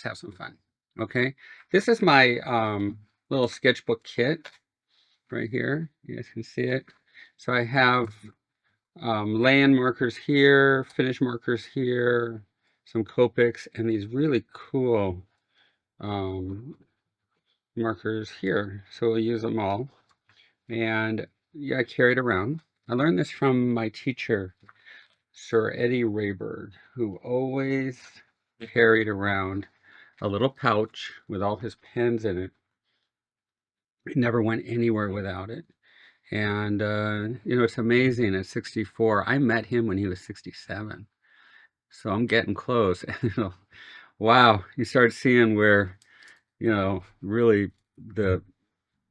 have some fun. Okay, this is my little sketchbook kit right here. You guys can see it. So I have lay-in markers here, finish markers here, some Copics, and these really cool markers here. So we'll use them all. And yeah, I carry it around. I learned this from my teacher, Sir Eddie Rayburg, who always carried around a little pouch with all his pens in it. He never went anywhere without it. And, you know, it's amazing at 64. I met him when he was 67. So I'm getting close. You know, wow, you start seeing where, you know, really the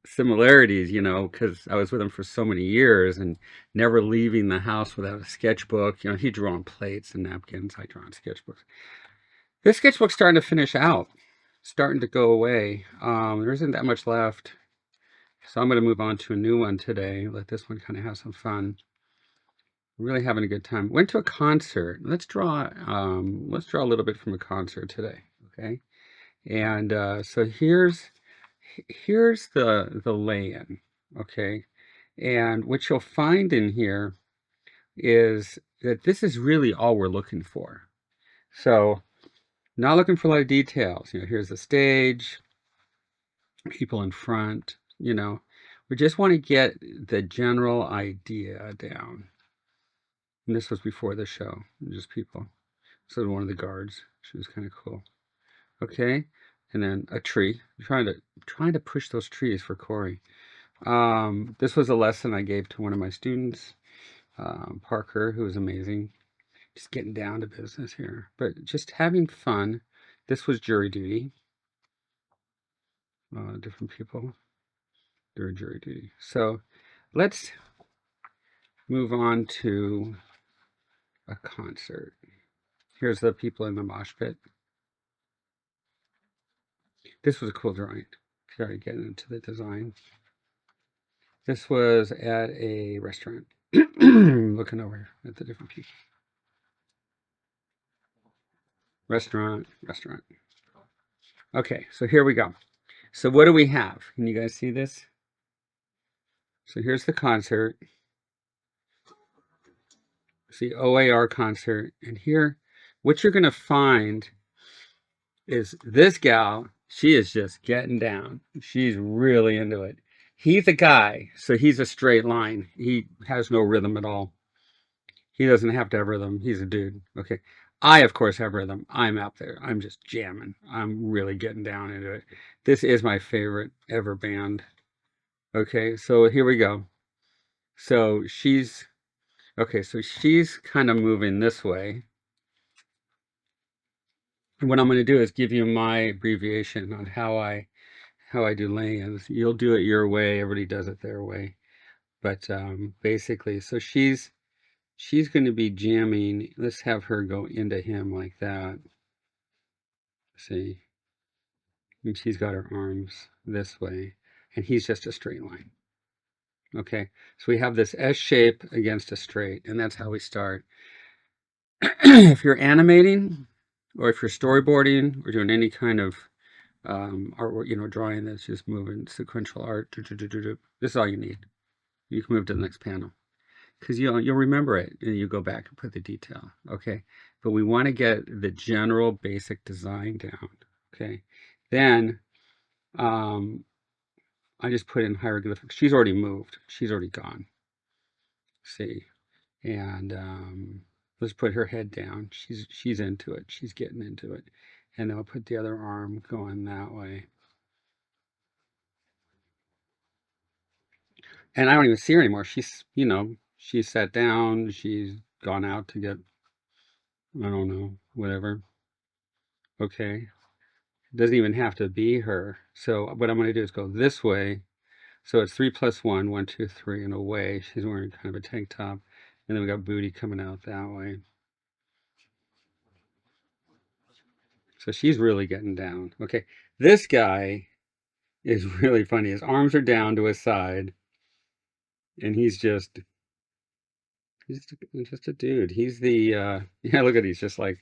similarities, you know, because I was with him for so many years and never leaving the house without a sketchbook. You know, he drew on plates and napkins. I draw on sketchbooks. This sketchbook's starting to finish out, starting to go away. There isn't that much left. So I'm going to move on to a new one today. Let this one kind of have some fun. Really having a good time. Went to a concert. Let's draw a little bit from a concert today. Okay. And so here's the lay-in. Okay. And what you'll find in here is that this is really all we're looking for. So not looking for a lot of details. You know, here's the stage, people in front, you know. We just want to get the general idea down. And this was before the show, just people. So one of the guards, she was kind of cool. Okay, and then a tree. Trying to push those trees for Corey. This was a lesson I gave to one of my students, Parker, who was amazing. Just getting down to business here, but just having fun. This was jury duty. Different people during jury duty. So let's move on to a concert. Here's the people in the mosh pit. This was a cool drawing. Started getting into the design. This was at a restaurant. Looking over at the different people. Restaurant. Okay, so here we go. So what do we have? Can you guys see this? So here's the concert. See, O.A.R. concert. And here, what you're going to find is this gal, she is just getting down. She's really into it. He's a guy, so he's a straight line. He has no rhythm at all. He doesn't have to have rhythm. He's a dude. Okay. I, of course, have rhythm. I'm out there. I'm just jamming. I'm really getting down into it. This is my favorite ever band. Okay, so here we go. So she's, okay, so she's kind of moving this way. What I'm going to do is give you my abbreviation on how I do lay-ins. You'll do it your way. Everybody does it their way. But basically, so she's going to be jamming. Let's have her go into him like that. See, and she's got her arms this way, and he's just a straight line. Okay, so we have this S shape against a straight, and that's how we start. If you're animating, or if you're storyboarding, or doing any kind of art, you know, drawing that's just moving, sequential art, this is all you need. You can move to the next panel because you'll remember it and you go back and put the detail. Okay, but we want to get the general basic design down. Okay, then I just put in hieroglyphics. She's already moved. She's already gone. See, and let's put her head down. She's into it. She's getting into it, and then I'll put the other arm going that way. And I don't even see her anymore. She's, you know, she's sat down. She's gone out to get, I don't know, whatever. Okay. It doesn't even have to be her. So what I'm going to do is go this way. So it's 3 plus 1, 1, 2, 3, and away. She's wearing kind of a tank top. And then we got booty coming out that way. So she's really getting down. Okay. This guy is really funny. His arms are down to his side. And he's just a dude. He's the yeah, look at he's just like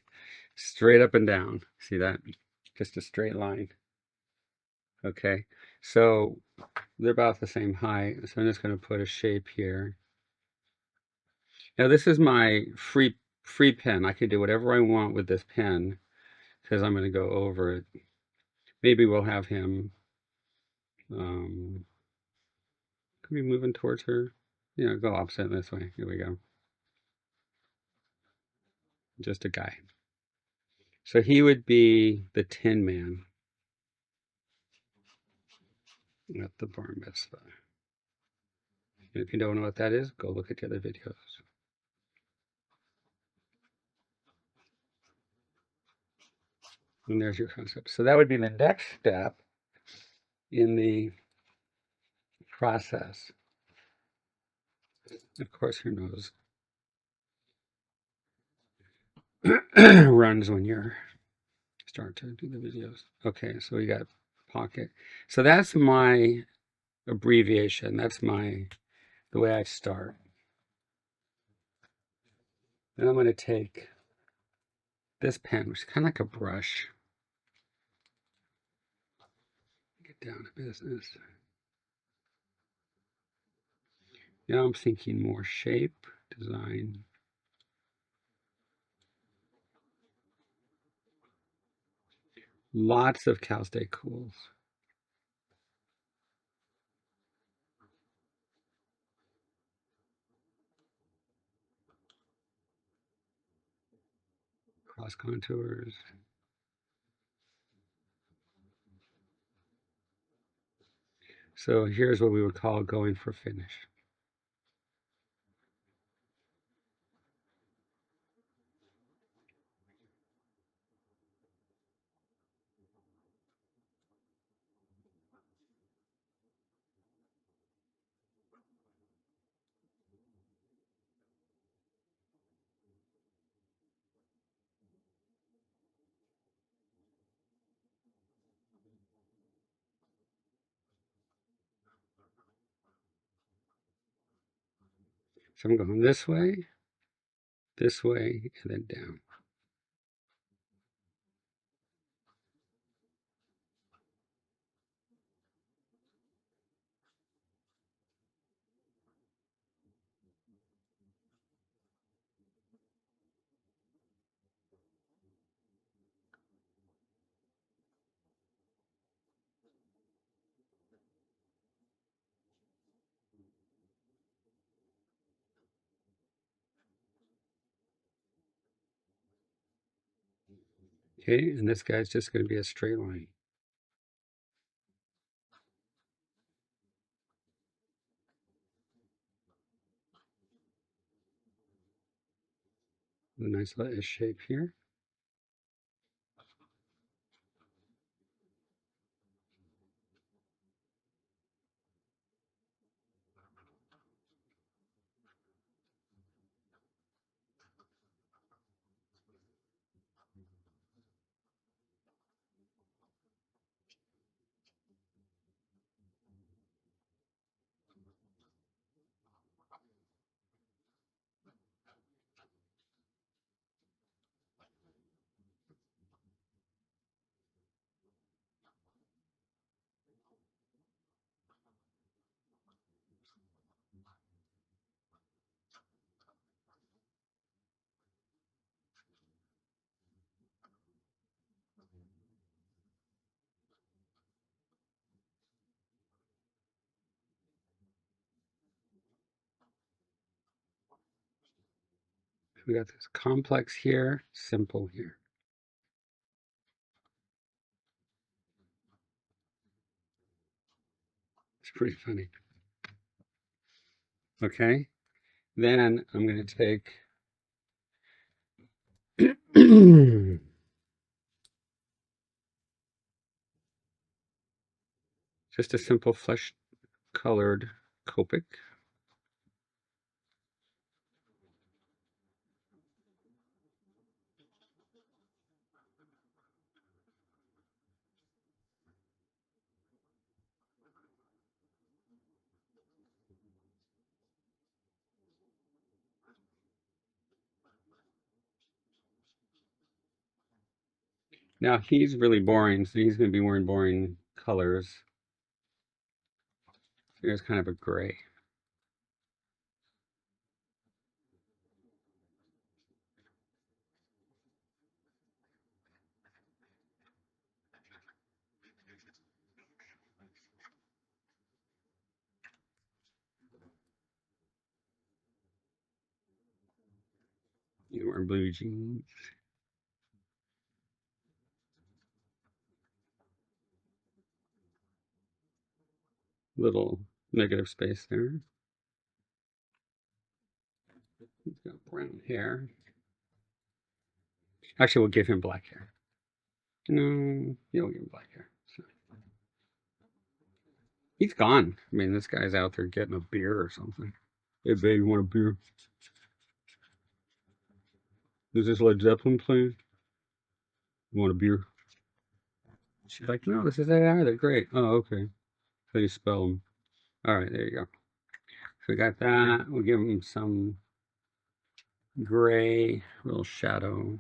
straight up and down. See that? just a straight line. Okay, so they're about the same height. So I'm just going to put a shape here. Now this is my free pen. I can do whatever I want with this pen because I'm going to go over it. Maybe we'll have him. Could be moving towards her. You know, go opposite this way. Here we go. Just a guy. So he would be the Tin Man at the bar mitzvah. And if you don't know what that is, go look at the other videos. And there's your concept. So that would be the next step in the process. Of course, your nose runs when you're start to do the videos. Okay, so we got pocket. So that's my abbreviation. That's the way I start. Then I'm going to take this pen, which is kind of like a brush. Get down to business. Now I'm thinking more shape, design. Lots of Cal State cools. Cross contours. So here's what we would call going for finish. So I'm going this way, and then down. Okay, and this guy's just going to be a straight line. A nice little shape here. We got this complex here, simple here. It's pretty funny. Okay, then I'm going to take just a simple flesh colored Copic. Now he's really boring, so he's going to be wearing boring colors. Here's kind of a gray. He's wearing blue jeans. Little negative space there. He's got brown hair. Actually, we'll give him black hair. No, you'll give him black hair. So. He's gone. I mean, this guy's out there getting a beer or something. Hey, babe, you want a beer? Is this Led Zeppelin playing? You want a beer? She's like, no, this is A.R. They're great. Oh, okay. How do you spell them? All right, there you go. So we got that. We'll give him some gray, little shadow.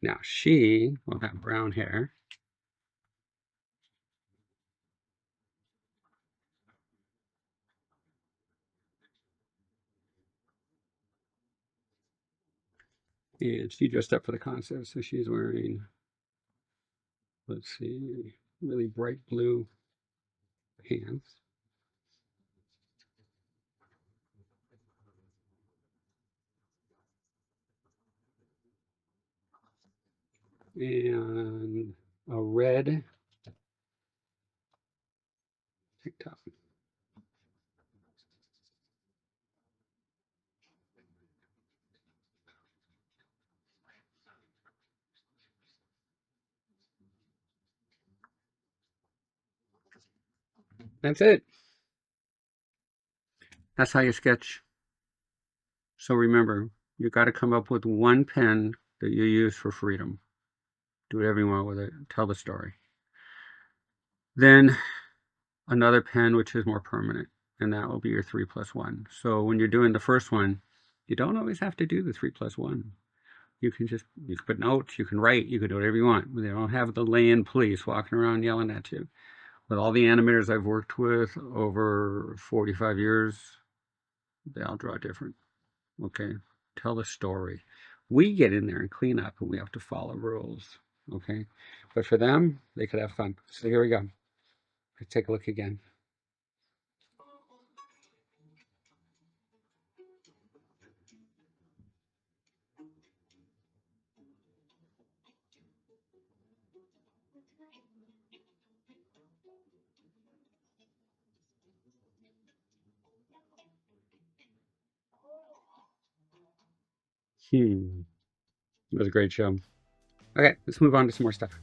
Now she will have brown hair. And she dressed up for the concert, so she's wearing, let's see, really bright blue pants. And a red tank top. That's it. That's how you sketch. So remember, you got to come up with one pen that you use for freedom. Do whatever you want with it. Tell the story. Then another pen which is more permanent, and that will be your 3+1. So when you're doing the first one, you don't always have to do the 3+1. You can put notes, you can write, you can do whatever you want. They don't have the lay-in police walking around yelling at you. With all the animators I've worked with over 45 years, they all draw different. Okay, tell the story. We get in there and clean up, and we have to follow rules. Okay, but for them, they could have fun. So here we go. Let's take a look again. It was a great show. Okay, let's move on to some more stuff.